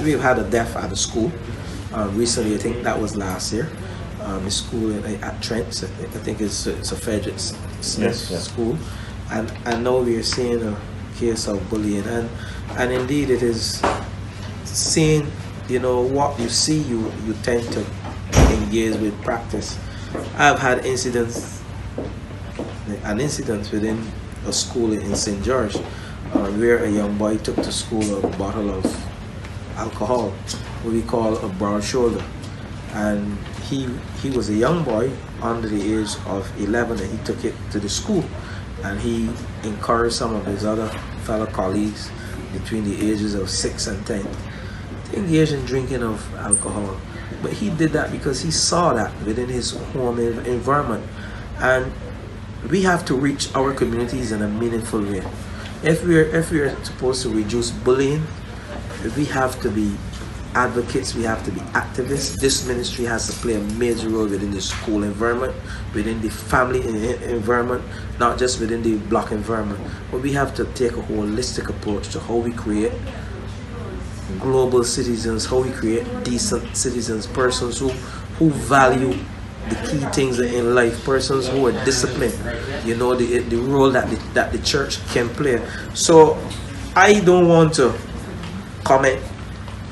we've had a death at the school. Recently, I think that was last year. A school at Trent, I think it's a Frederick Smith school, and now we are seeing a case of bullying, and indeed it is seeing, what you see, you tend to engage with practice. I've had an incident within a school in St. George, where a young boy took to school a bottle of alcohol, what we call a broad shoulder, and he was a young boy under the age of 11, and he took it to the school, and he encouraged some of his other fellow colleagues between the ages of 6 and 10 to engage in drinking of alcohol. But he did that because he saw that within his home environment, and we have to reach our communities in a meaningful way. If we're supposed to reduce bullying, we have to be advocates, we have to be activists. This ministry has to play a major role within the school environment, within the family environment, not just within the block environment. But we have to take a holistic approach to how we create global citizens, how we create decent citizens, persons who value the key things in life, persons who are disciplined, the role that the church can play. So I don't want to comment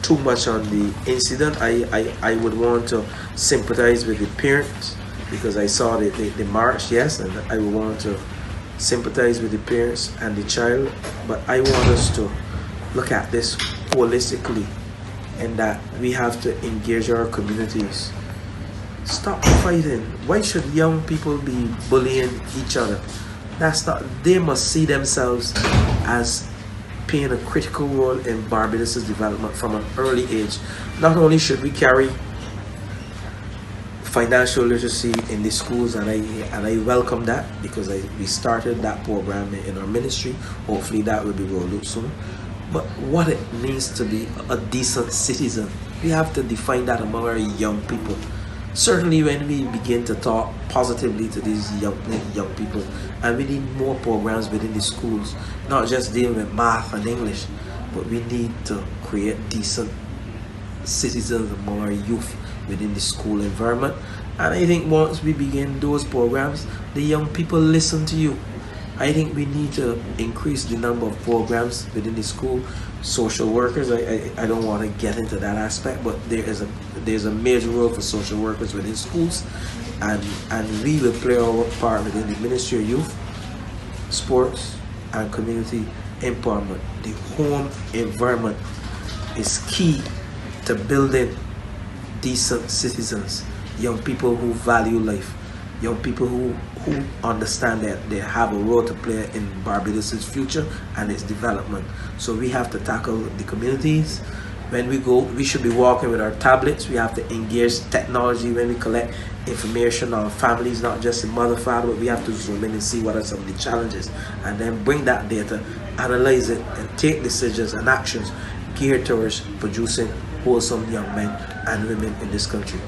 too much on the incident. I would want to sympathize with the parents, because I saw the march, yes, and I would want to sympathize with the parents and the child. But I want us to look at this holistically, and that we have to engage our communities. Stop fighting. Why should young people be bullying each other? They must see themselves as playing a critical role in Barbados' development from an early age. Not only should we carry financial literacy in the schools, and I welcome that, because we started that program in our ministry. Hopefully that will be rolled out soon. But what it means to be a decent citizen, we have to define that among our young people. Certainly when we begin to talk positively to these young people, and we need more programs within the schools, not just dealing with math and English, but we need to create decent citizens among our youth within the school environment. And I think once we begin those programs, the young people listen to you. I think we need to increase the number of programs within the school. Social workers, I don't want to get into that aspect, but there's a major role for social workers within schools, and we will play our part within the Ministry of Youth, Sports, and Community Empowerment. The home environment is key to building decent citizens, young people who value life, young people who understand that they have a role to play in Barbados' future and its development. So we have to tackle the communities. When we go, we should be walking with our tablets. We have to engage technology when we collect information on families, not just the mother, father, but we have to zoom in and see what are some of the challenges, and then bring that data, analyze it, and take decisions and actions geared towards producing wholesome young men and women in this country.